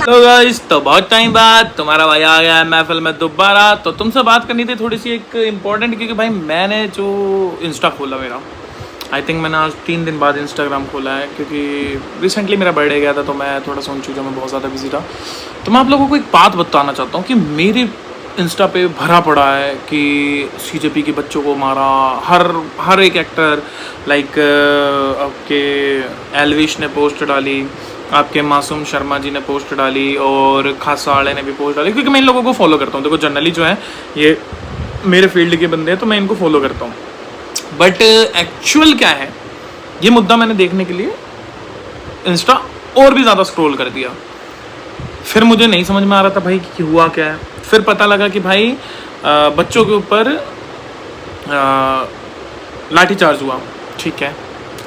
तो गाइस, तो बहुत टाइम बाद तुम्हारा भाई आ गया है महफिल में दोबारा। तो तुमसे बात करनी थी थोड़ी सी एक इम्पोर्टेंट, क्योंकि भाई मैंने जो इंस्टा खोला मेरा, आई थिंक मैंने आज 3 दिन बाद इंस्टाग्राम खोला है, क्योंकि रिसेंटली मेरा बर्थडे गया था तो मैं थोड़ा सा उन चीज़ों में बहुत ज़्यादा बिजी था। तो मैं आप लोगों को एक बात बताना चाहता हूँ कि मेरी इंस्टा पे भरा पड़ा है कि सीजेपी के बच्चों को मारा, हर एक एक्टर, लाइक आपके एलविश ने पोस्ट डाली, आपके मासूम शर्मा जी ने पोस्ट डाली और खासा वाले ने भी पोस्ट डाली, क्योंकि मैं इन लोगों को फॉलो करता हूँ। देखो जनरली जो है ये मेरे फील्ड के बंदे हैं तो मैं इनको फॉलो करता हूँ, बट एक्चुअल क्या है ये मुद्दा मैंने देखने के लिए इंस्टा और भी ज़्यादा स्क्रॉल कर दिया। फिर मुझे नहीं समझ में आ रहा था भाई कि हुआ क्या है। फिर पता लगा कि भाई बच्चों के ऊपर लाठीचार्ज हुआ। ठीक है,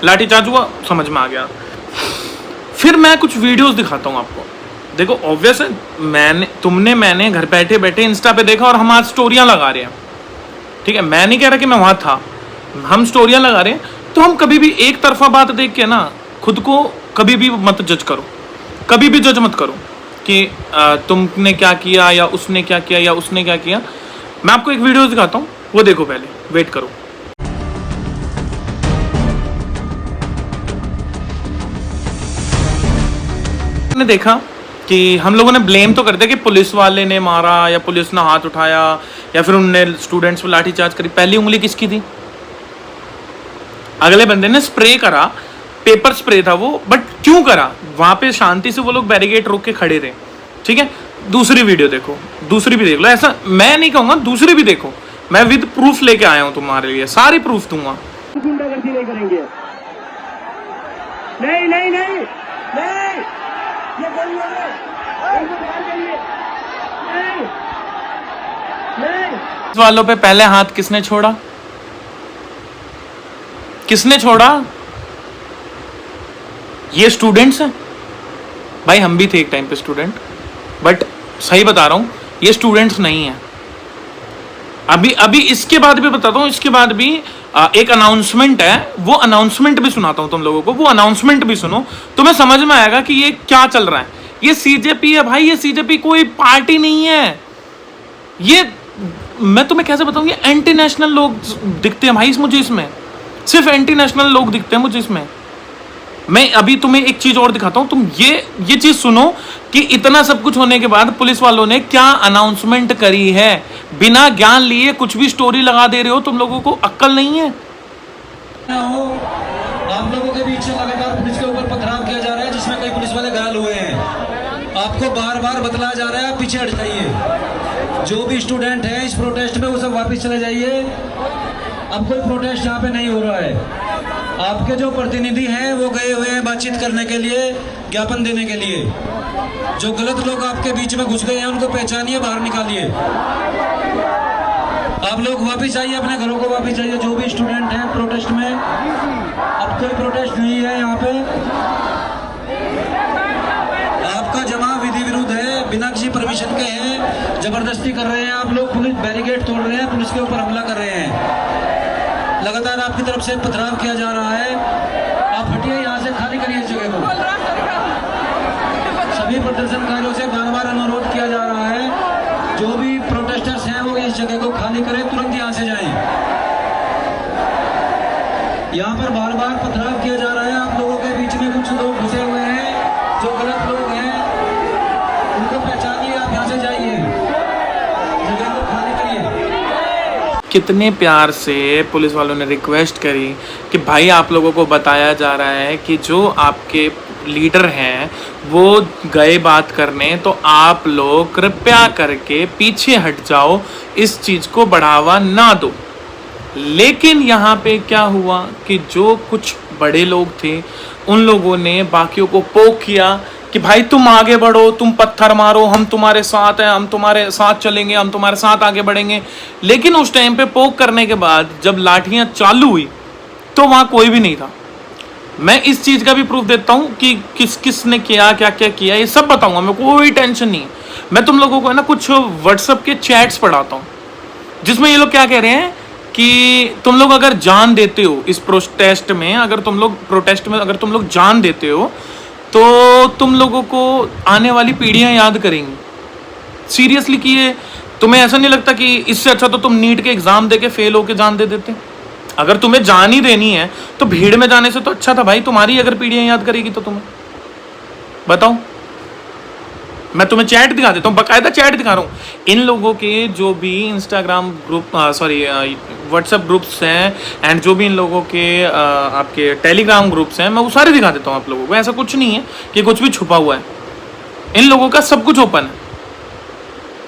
लाठीचार्ज हुआ, समझ में आ गया। फिर मैं कुछ वीडियोस दिखाता हूँ आपको। देखो ऑब्वियस है, मैंने घर बैठे बैठे इंस्टा पे देखा और हम आज स्टोरियाँ लगा रहे हैं। ठीक है, मैं नहीं कह रहा कि मैं वहाँ था, हम स्टोरियाँ लगा रहे हैं। तो हम कभी भी एक तरफा बात देख के ना खुद को कभी भी मत जज करो, कभी भी जज मत करो कि तुमने क्या किया या उसने क्या किया या उसने क्या किया। मैं आपको एक वीडियो दिखाता हूँ, वो देखो, पहले वेट करो। ने देखा कि हम लोगों ने ब्लेम तो कर दिया कि पुलिस वाले ने मारा या पुलिस ने हाथ उठाया या फिर उनने स्टूडेंट्स पर लाठीचार्ज करी। पहली उंगली किसकी थी? अगले बंदे ने स्प्रे करा, पेपर स्प्रे था वो, बट क्यों करा? वहां पे शांति से वो लोग बैरिकेड रोक के खड़े थे। ठीक है, दूसरी वीडियो देखो, दूसरी भी देख लो। ऐसा मैं नहीं कहूंगा, दूसरी भी देखो, मैं विद प्रूफ लेके आया हूं तुम्हारे लिए, सारी प्रूफ दूंगा। गुंडागर्दी नहीं करेंगे, नहीं नहीं नहीं नहीं, ये गलती है, इनको बाहर करिए, नहीं नहीं। वालों पे पहले हाथ किसने छोड़ा? किसने छोड़ा? ये स्टूडेंट्स हैं भाई, हम भी थे एक टाइम पे स्टूडेंट, बट सही बता रहा हूं ये स्टूडेंट्स नहीं है। अभी इसके बाद भी बताता हूं, इसके बाद भी एक अनाउंसमेंट है, वो अनाउंसमेंट भी सुनाता हूं तुम लोगों को। वो अनाउंसमेंट भी सुनो, तुम्हें समझ में आएगा कि ये क्या चल रहा है। ये सीजेपी है भाई, ये सीजेपी कोई पार्टी नहीं है। ये मैं तुम्हें कैसे बताऊं, ये एंटी नेशनल लोग दिखते हैं भाई मुझे इसमें, सिर्फ एंटी नेशनल लोग दिखते हैं मुझे इसमें। मैं अभी तुम्हें एक चीज और दिखाता हूं, तुम ये चीज सुनो कि इतना सब कुछ होने के बाद पुलिस वालों ने क्या अनाउंसमेंट करी है। बिना ज्ञान लिए कुछ भी स्टोरी लगा दे रहे हो, तुम लोगों को अक्ल नहीं है। आप लोगों के बीच में लगातार पुलिस के ऊपर पथराव किया जा रहा है, जिसमें कई पुलिस वाले घायल हुए हैं। आपको बार बार बतलाया जा रहा है, आप पीछे हट जाइए। जो भी स्टूडेंट है इस प्रोटेस्ट में वो सब वापस चले जाइए। अब कोई प्रोटेस्ट यहाँ पे नहीं हो रहा है। आपके जो प्रतिनिधि हैं वो गए हुए हैं बातचीत करने के लिए, ज्ञापन देने के लिए। जो गलत लोग आपके बीच में घुस गए हैं उनको पहचानिए, बाहर निकालिए। आप लोग वापस आइए, अपने घरों को वापस जाइए। जो भी स्टूडेंट हैं प्रोटेस्ट में, अब कोई प्रोटेस्ट नहीं है यहाँ पे। आपका जमा विधि विरुद्ध है, बिना किसी परमिशन के है, जबरदस्ती कर रहे हैं आप लोग। पुलिस बैरिकेड तोड़ रहे हैं, पुलिस के ऊपर हमला कर रहे हैं। लगातार आपकी तरफ से पथराव किया जा रहा है। आप हटिए यहाँ से, खाली करिए इस जगह को। सभी प्रदर्शनकारियों से बार बार अनुरोध किया जा रहा है, जो भी प्रोटेस्टर्स हैं वो इस जगह को खाली करें, तुरंत यहाँ से जाएं। यहाँ पर बार बार पथराव किया जा रहा है। आप लोगों के बीच में कुछ लोग घुसे हुए हैं जो गलत लोग हैं, उनको पहचानिए, आप यहाँ से जाइए, जगह को खाली करिए। कितने प्यार से पुलिस वालों ने रिक्वेस्ट करी कि भाई आप लोगों को बताया जा रहा है कि जो आपके लीडर हैं वो गए बात करने, तो आप लोग कृपया करके पीछे हट जाओ, इस चीज़ को बढ़ावा ना दो। लेकिन यहाँ पे क्या हुआ कि जो कुछ बड़े लोग थे उन लोगों ने बाकियों को पोक किया कि भाई तुम आगे बढ़ो, तुम पत्थर मारो, हम तुम्हारे साथ हैं, हम तुम्हारे साथ चलेंगे, हम तुम्हारे साथ आगे बढ़ेंगे। लेकिन उस टाइम पे पोक करने के बाद जब लाठियां चालू हुई तो वहां कोई भी नहीं था। मैं इस चीज का भी प्रूफ देता हूं कि किस ने किया, क्या क्या किया, ये सब बताऊंगा, मेरे को कोई टेंशन नहीं है। मैं तुम लोगों को है ना कुछ व्हाट्सएप के चैट्स पढ़ाता हूँ, जिसमें ये लोग क्या कह रहे हैं कि तुम लोग अगर जान देते हो इस प्रोटेस्ट में, अगर तुम लोग जान देते हो तो तुम लोगों को आने वाली पीढ़ियां याद करेंगी सीरियसली। कि ये तुम्हें ऐसा नहीं लगता कि इससे अच्छा तो तुम नीट के एग्जाम देके फेल होके जान दे देते? अगर तुम्हें जान ही देनी है तो भीड़ में जाने से तो अच्छा था भाई। तुम्हारी अगर पीढ़ियां याद करेगी तो तुम्हें बताओ। मैं तुम्हें चैट दिखा देता हूँ, बकायदा चैट दिखा रहा हूँ। इन लोगों के जो भी इंस्टाग्राम ग्रुप व्हाट्सएप ग्रुप्स हैं एंड जो भी इन लोगों के आपके टेलीग्राम ग्रुप्स हैं, मैं वो सारे दिखा देता हूँ आप लोगों को। ऐसा कुछ नहीं है कि कुछ भी छुपा हुआ है, इन लोगों का सब कुछ ओपन है।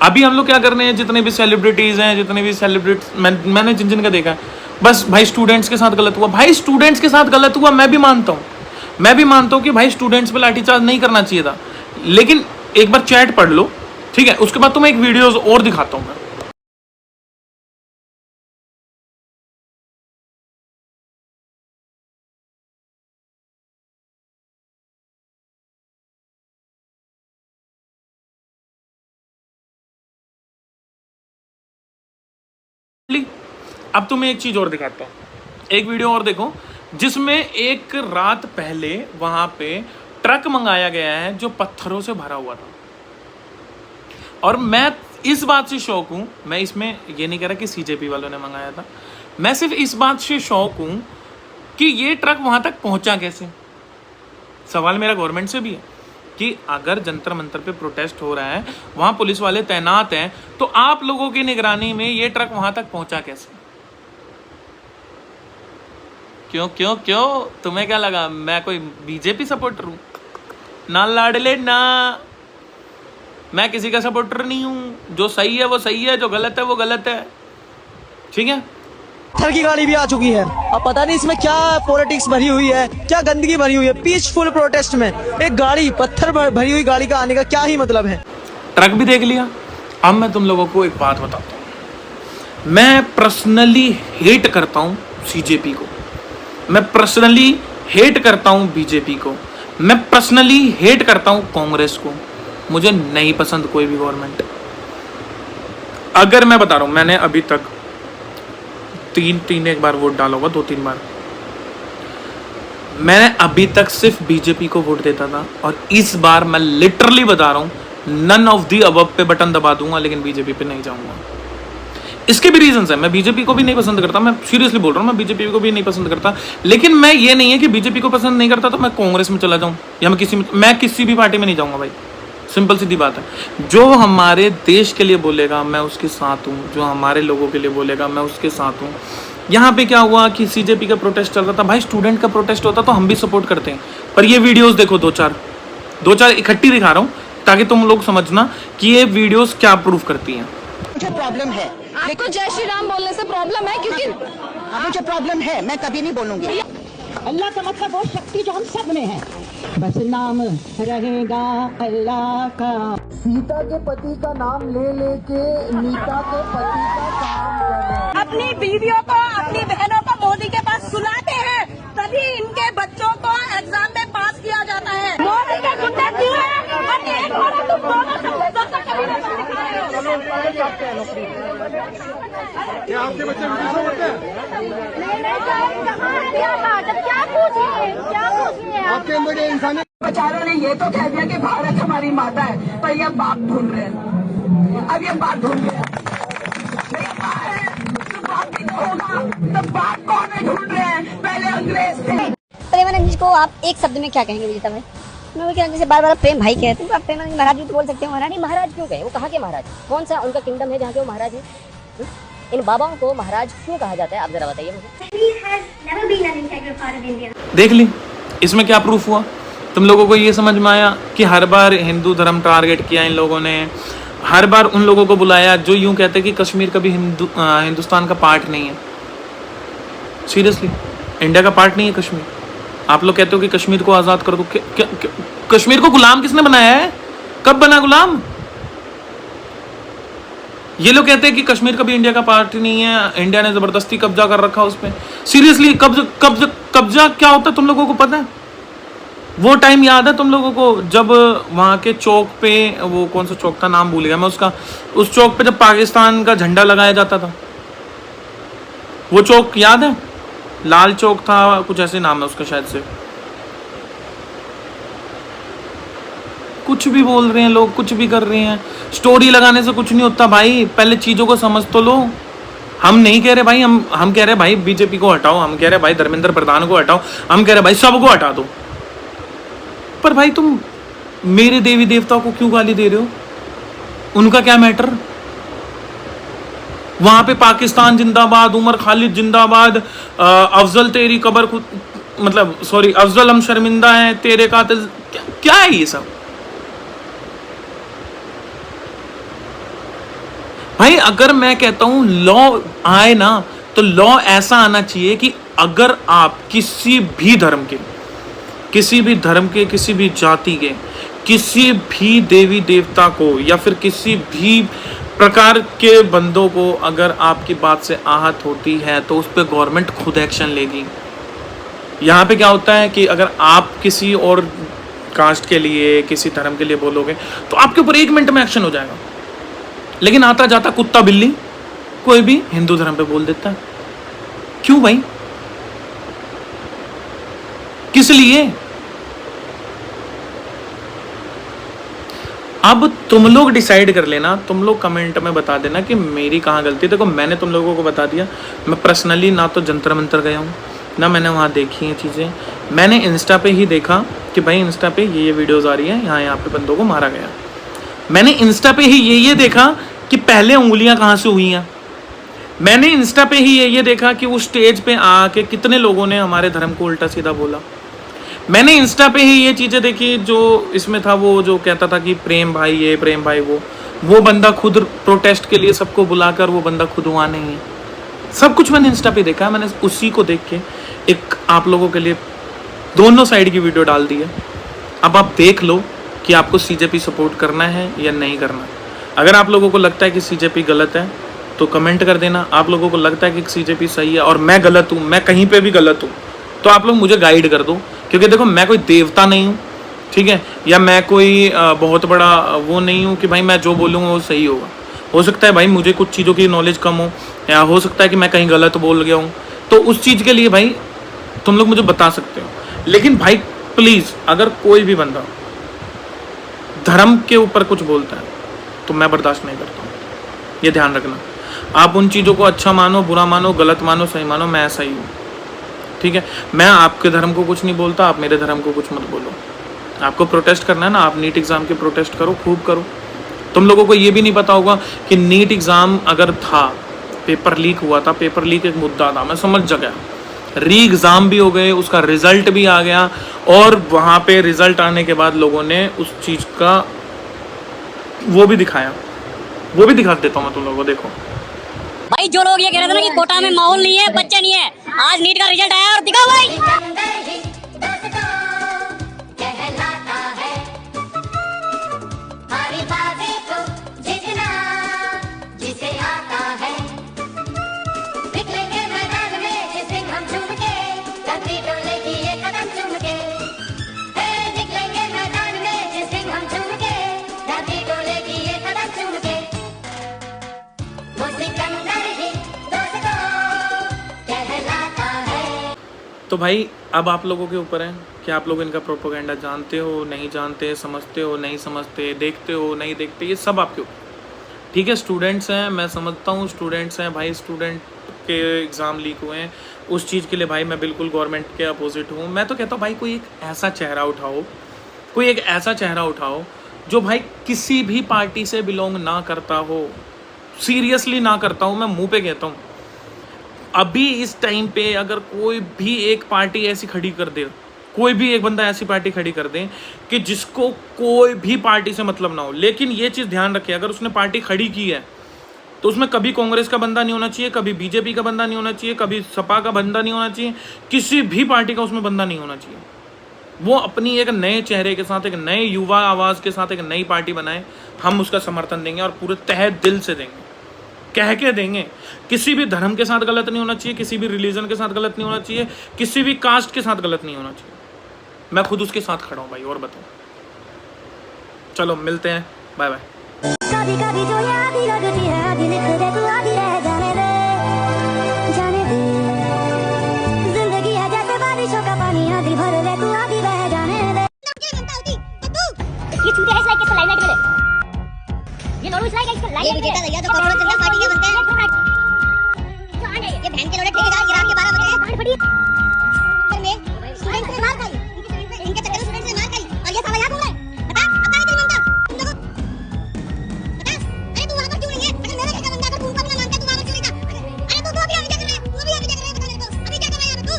अभी हम लोग क्या कर रहे हैं, जितने भी सेलिब्रिटीज़ हैं, जितने भी मैंने जिन जिन का देखा है, बस भाई स्टूडेंट्स के साथ गलत हुआ, भाई स्टूडेंट्स के साथ गलत हुआ, मैं भी मानता हूँ कि भाई स्टूडेंट्स पे लाठीचार्ज नहीं करना चाहिए था। लेकिन एक बार चैट पढ़ लो, ठीक है, उसके बाद तुम्हें एक वीडियोस और दिखाता हूँ मैं। अब तुम्हें एक चीज और दिखाता हूँ, एक वीडियो और देखो, जिसमें एक रात पहले वहां पे ट्रक मंगाया गया है जो पत्थरों से भरा हुआ था। और मैं इस बात से शौक हूं, मैं इसमें ये नहीं कह रहा कि सीजेपी वालों ने मंगाया था, मैं सिर्फ इस बात से शौक हूं कि ये ट्रक वहां तक पहुंचा कैसे। सवाल मेरा गवर्नमेंट से भी है कि अगर जंतर मंतर पे प्रोटेस्ट हो रहा है, वहां पुलिस वाले तैनात हैं, तो आप लोगों की निगरानी में ये ट्रक वहां तक पहुंचा कैसे? क्यों क्यों क्यों तुम्हें क्या लगा मैं कोई बीजेपी सपोर्टर हूं? ना लाडले ना, मैं किसी का सपोर्टर नहीं हूं। जो सही है वो सही है, जो गलत है वो गलत है, ठीक है। पत्थर की गाड़ी भी आ चुकी है। अब पता नहीं इसमें क्या पॉलिटिक्स भरी हुई है, क्या गंदगी भरी हुई है। पीसफुल प्रोटेस्ट में एक गाड़ी, पत्थर भरी हुई गाड़ी का आने का क्या ही मतलब है। ट्रक भी देख लिया। अब मैं तुम लोगों को एक बात बताता हूं, मैं पर्सनली हेट करता हूं सीजेपी को, मैं पर्सनली हेट करता हूं बीजेपी को, मैं पर्सनली हेट करता हूं कांग्रेस को। मुझे नहीं पसंद कोई भी गवर्नमेंट। अगर मैं बता रहा हूं, मैंने अभी तक तीन एक बार वोट डाला होगा, 2-3 बार। मैंने अभी तक सिर्फ बीजेपी को वोट देता था, और इस बार मैं लिटरली बता रहा हूं नन ऑफ दी अबव पे बटन दबा दूंगा, लेकिन बीजेपी पे नहीं जाऊंगा। इसके भी रीजंस है। मैं बीजेपी को भी नहीं पसंद करता, मैं सीरियसली बोल रहा हूँ, मैं बीजेपी को भी नहीं पसंद करता। लेकिन मैं ये नहीं है कि बीजेपी को पसंद नहीं करता तो मैं कांग्रेस में चला जाऊँ, या मैं किसी भी पार्टी में नहीं जाऊँगा भाई। सिंपल सीधी बात है। जो हमारे देश के लिए बोलेगा मैं उसके साथ हूँ, जो हमारे लोगों के लिए बोलेगा मैं उसके साथ हूँ। यहाँ पे क्या हुआ कि सीजेपी का प्रोटेस्ट चल रहा था, भाई स्टूडेंट का प्रोटेस्ट होता तो हम भी सपोर्ट करते हैं। पर ये वीडियोस देखो, दो चार इकट्ठी दिखा रहा हूँ ताकि तुम लोग समझना कि ये वीडियोस क्या प्रूव करती हैं। मुझे प्रॉब्लम है, आपको जय श्री राम बोलने से प्रॉब्लम है? क्योंकि मुझे प्रॉब्लम है, मैं कभी नहीं बोलूंगी। अल्लाह का मतलब वो शक्ति जो हम सब में है, बस नाम रहेगा अल्लाह का। सीता के पति का नाम ले लेके नीता के पति का काम करे। अपनी बीवियों को, अपनी बहनों को मोदी के पास सुलाते हैं, तभी इनके बच्चों को एग्जाम में पास किया जाता है। मोदी के गुंडे क्यों हैं? और एक औरत तुम दोनों सबसे दोस्तों कभी नहीं दिखाए हो। क्या आपके बच्चे वीडियो शो करते हैं? क्या पूछिए आपके अंदर ये इंसानियत। बेचारों ने ये तो कह दिया कि भारत हमारी माता है, पर ये बाप ढूंढ रहे हैं। अब ये बाप ढूंढ रहे हैं, तो बाप भी तो होगा, तो बाप कौन है ढूंढ रहे हैं? पहले अंग्रेज थे। प्रेमानंद जी को आप एक शब्द में क्या कहेंगे विजेता भाई? मैं वो क्या, जैसे बार बार प्रेम भाई कहते हैं, तो आप प्रेमानंद महाराज भी तो बोल सकते हो। महारानी महाराज क्यों कहे? वो कहाँ के महाराज? कौन सा उनका किंगडम है जहाँ के वो महाराज है? इन बाबाओं को महाराज क्यों कहा जाता है? आप जरा बताइए मुझे। देख ली, इसमें क्या प्रूफ हुआ? तुम लोगों को ये समझ में आया कि हर बार हिंदू धर्म टारगेट किया इन लोगों ने, हर बार उन लोगों को बुलाया जो यूं कहते हैं कि कश्मीर कभी हिंदुस्तान का पार्ट नहीं है। सीरियसली, इंडिया का पार्ट नहीं है कश्मीर। आप लोग कहते हो कि कश्मीर को आज़ाद कर दो। कश्मीर को गुलाम किसने बनाया है? कब बना गुलाम? ये लोग कहते हैं कि कश्मीर कभी इंडिया का पार्ट नहीं है, इंडिया ने जबरदस्ती कब्जा कर रखा उस पर। सीरियसली, कब्जा क्या होता है तुम लोगों को पता है? वो टाइम याद है तुम लोगों को जब वहाँ के चौक पे, वो कौन सा चौक था, नाम भूल गया मैं उसका, उस चौक पे जब पाकिस्तान का झंडा लगाया जाता था, वो चौक याद है? लाल चौक था, कुछ ऐसे नाम है उसका शायद से। कुछ भी बोल रहे हैं लोग, कुछ भी कर रहे हैं, स्टोरी लगाने से कुछ नहीं होता भाई। पहले चीजों को समझ तो लो। हम नहीं कह रहे भाई, हम कह रहे भाई बीजेपी को हटाओ, हम कह रहे भाई धर्मेंद्र प्रधान को हटाओ, हम कह रहे भाई सबको हटा दो। पर भाई तुम मेरे देवी देवता को क्यों गाली दे रहे हो? उनका क्या मैटर? वहां पे पाकिस्तान जिंदाबाद, उमर खालिद जिंदाबाद, अफजल तेरी कबर मतलब सॉरी अफजल हम शर्मिंदा है, तेरे कातिल, क्या है ये सब भाई? अगर मैं कहता हूं लॉ आए ना, तो लॉ ऐसा आना चाहिए कि अगर आप किसी भी धर्म के, किसी भी जाति के, किसी भी देवी देवता को या फिर किसी भी प्रकार के बंदों को अगर आपकी बात से आहत होती है तो उस पर गवर्नमेंट खुद एक्शन लेगी। यहाँ पे क्या होता है कि अगर आप किसी और कास्ट के लिए, किसी धर्म के लिए बोलोगे तो आपके ऊपर 1 मिनट में एक्शन हो जाएगा। लेकिन आता जाता कुत्ता बिल्ली कोई भी हिंदू धर्म पे बोल देता है। क्यों भाई? किस लिए? अब तुम लोग डिसाइड कर लेना, तुम लोग कमेंट में बता देना कि मेरी कहाँ गलती है। देखो मैंने तुम लोगों को बता दिया, मैं पर्सनली ना तो जंतर मंतर गया हूँ, ना मैंने वहाँ देखी हैं चीज़ें। मैंने इंस्टा पे ही देखा कि भाई इंस्टा पे ये वीडियोज़ आ रही हैं, यहाँ पे बंदों को मारा गया। मैंने इंस्टा पे ही ये देखा कि पहले उंगलियाँ कहाँ से हुई हैं। मैंने इंस्टा पे ही ये देखा कि उस स्टेज पे आके कितने लोगों ने हमारे धर्म को उल्टा सीधा बोला। मैंने इंस्टा पे ही ये चीज़ें देखी, जो इसमें था वो जो कहता था कि प्रेम भाई ये, प्रेम भाई वो बंदा खुद प्रोटेस्ट के लिए सबको बुलाकर वो बंदा खुद वहाँ नहीं है। सब कुछ मैंने इंस्टा पे देखा। मैंने उसी को देख के एक आप लोगों के लिए दोनों साइड की वीडियो डाल दी है। अब आप देख लो कि आपको सीजेपी सपोर्ट करना है या नहीं करना। अगर आप लोगों को लगता है कि सीजेपी गलत है तो कमेंट कर देना। आप लोगों को लगता है कि सीजेपी सही है और मैं गलत हूँ, मैं कहीं पे भी गलत हूँ, तो आप लोग मुझे गाइड कर दो। क्योंकि देखो मैं कोई देवता नहीं हूँ, ठीक है, या मैं कोई बहुत बड़ा वो नहीं हूँ कि भाई मैं जो बोलूँगा वो सही होगा। हो सकता है भाई मुझे कुछ चीज़ों की नॉलेज कम हो, या हो सकता है कि मैं कहीं गलत बोल गया हूँ, तो उस चीज़ के लिए भाई तुम लोग मुझे बता सकते हो। लेकिन भाई प्लीज़, अगर कोई भी बंदा धर्म के ऊपर कुछ बोलता है तो मैं बर्दाश्त नहीं करता हूँ। ये ध्यान रखना। आप उन चीज़ों को अच्छा मानो, बुरा मानो, गलत मानो, सही मानो, मैं ऐसा ही हूँ, ठीक है। मैं आपके धर्म को कुछ नहीं बोलता, आप मेरे धर्म को कुछ मत बोलो। आपको प्रोटेस्ट करना है ना, आप नीट एग्ज़ाम के प्रोटेस्ट करो, खूब करो। तुम लोगों को ये भी नहीं पता होगा कि नीट एग्ज़ाम अगर था, पेपर लीक हुआ था, पेपर लीक एक मुद्दा था, मैं समझ गया। री एग्ज़ाम भी हो गए, उसका रिजल्ट भी आ गया, और वहाँ पे रिजल्ट आने के बाद लोगों ने उस चीज़ का वो भी दिखाया। वो भी दिखा देता हूँ मैं तुम लोगों को, देखो भाई। जो लोग ये कह रहे थे ना कि कोटा में माहौल नहीं है, बच्चे नहीं है, आज नीट का रिजल्ट आया और दिखा भाई। तो भाई अब आप लोगों के ऊपर है कि आप लोग इनका प्रोपेगेंडा जानते हो, नहीं जानते, समझते हो, नहीं समझते, देखते हो, नहीं देखते, ये सब आपके ऊपर, ठीक है। स्टूडेंट्स हैं, मैं समझता हूँ स्टूडेंट्स हैं भाई, स्टूडेंट के एग्ज़ाम लीक हुए हैं, उस चीज़ के लिए भाई मैं बिल्कुल गवर्नमेंट के अपोजिट हूँ। मैं तो कहता हूँ भाई कोई एक ऐसा चेहरा उठाओ, कोई एक ऐसा चेहरा उठाओ जो भाई किसी भी पार्टी से बिलोंग ना करता हो, सीरियसली ना करता हूँ, मैं मुँह पे कहता हूँ। अभी इस टाइम पे अगर कोई भी एक पार्टी ऐसी खड़ी कर दे, कोई भी एक बंदा ऐसी पार्टी खड़ी कर दे कि जिसको कोई भी पार्टी से मतलब ना हो, लेकिन ये चीज़ ध्यान रखिए, अगर उसने पार्टी खड़ी की है तो उसमें कभी कांग्रेस का बंदा नहीं होना चाहिए, कभी बीजेपी का बंदा नहीं होना चाहिए, कभी सपा का बंदा नहीं होना चाहिए, किसी भी पार्टी का उसमें बंदा नहीं होना चाहिए। वो अपनी एक नए चेहरे के साथ, एक नए युवा आवाज़ के साथ एक नई पार्टी बनाए, हम उसका समर्थन देंगे और पूरे तहे दिल से देंगे, कह के देंगे। किसी भी धर्म के साथ गलत नहीं होना चाहिए, किसी भी रिलीजन के साथ गलत नहीं होना चाहिए, किसी भी कास्ट के साथ गलत नहीं होना चाहिए। मैं खुद उसके साथ खड़ा हूँ भाई, और बताओ। चलो मिलते हैं, बाय बाय। ये ठेकेदार गिरा के 12 बजे स्टूडेंट ने मार खाई, इनके चक्कर में स्टूडेंट ने मार खाई और ये साला यहाँ घूम रहा है। बता अब कहाँ तेरी ममता तुम लोगों बता। अरे तू वहाँ पर क्यों नहीं है? अगर मेरा घर का बंदा अगर तू उनका भी ना मानता तू वहाँ पर क्यों नहीं था? अरे तू अभी क्या कर रहा है? तू अभी क्या कर रहा है? बता मेरे को अभी क्या कर रहा है यहाँ पे तू?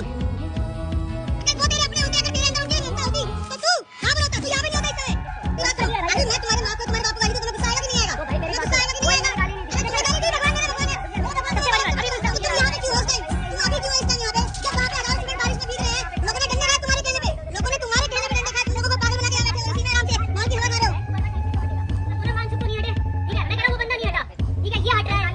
अगर वो तेरे अपने होते अगर तेरे अंदर उनकी ममता होती तो तू कहाँ पर होता? तू यहाँ पे नहीं होता इस समय। तू बात कर। अरे मैं तुम्हारे माँ को तुम्हारे बाप को गाली दूँ तुम्हें गुस्सा आएगा कि नहीं आएगा? तुम्हें गुस्सा आएगा कि नहीं आएगा? अरे तुम्हें गाली दी भगवान ने अभी तुम यहाँ पे क्यों हो गए? तुम अभी क्यों इस टाइम यहाँ पे? जब वहाँ पे 1000 स्टूडेंट बारिश में भीग रहे हैं, लोगों ने डंडे खाए तुम्हारे कहने पे, लोगों ने तुम्हारे कहने पे डंडे खाए, तुम लोगों को पागल बना के यहाँ बैठे हो इसी में आराम से मौत की हवा खा रहे हो। पूरा मान चुप नहीं हटे, ठीक है? मैं कह रहा हूँ वो बंदा नहीं हटा, ठीक है? ये हट रहा है।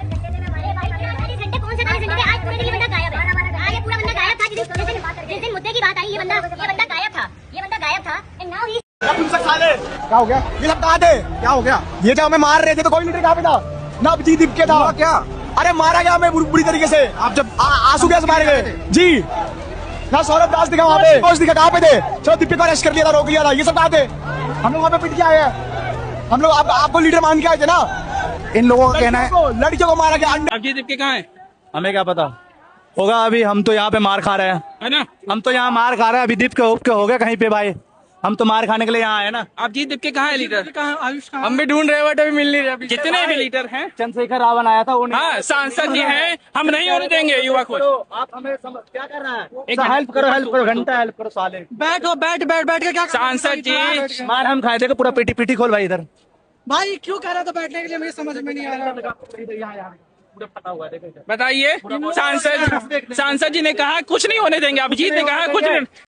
40 घंटे कौन से 40 घंटे? आज पूरे दिन ये बंदा गायब है। आज ये पूरा बंदा गायब था। जिस दिन मुद्दे की बात आई ये बंदा गायब था। ये बंदा गायब था एंड नाउ ही क्या हो गया? ये सब कहाँ थे? क्या हो गया? ये जब हमें मार रहे थे तो कोई लीडर कहाँ पे था? ना अभिजीत दीपके था क्या? अरे मारा गया हमें बुरी तरीके से। आप जब आंसू गैस मारे गए जी ना। सौरभ दास दिखा वहाँ पे, कोच दिखा कहाँ पे थे? चलो दीपक को अरेस्ट कर लिया था, रोक लिया था। ये सब कहाँ थे? हम लोग वहाँ पे पिट के आए हैं। हम लोग आपको लीडर मान के आए थे ना। इन लोगों का कहना है लड़कियों को मारा गया। अभिजीत दीपके कहाँ है? हमें क्या पता होगा। अभी हम तो यहाँ पे मार खा रहे हैं, है ना? हम तो यहाँ मार खा रहे हैं। अभी दीप के हो गया कहीं पे भाई, हम तो मार खाने के लिए यहाँ आए ना। अभिजीत दीपके कहाँ है लीडर? हम भी ढूंढ रहे हैं बट अभी मिल नहीं रहे। जितने भी लीडर हैं, चंद्रशेखर रावण आया था, हाँ सांसद जी हैं, हम नहीं होने देंगे युवा को। आप हमें क्या कर रहा है? हेल्प करो घंटा हेल्प करो साले। बैठो बैठ के क्या सांसद जी मार हम खाए थे, पूरा पीटी खोल भाई इधर। भाई क्यों कह रहा था बैठने के लिए? मुझे समझ में नहीं आ रहा। बताइए। सांसद जी ने कहा कुछ नहीं होने देंगे, अभिजीत ने कहा कुछ नहीं।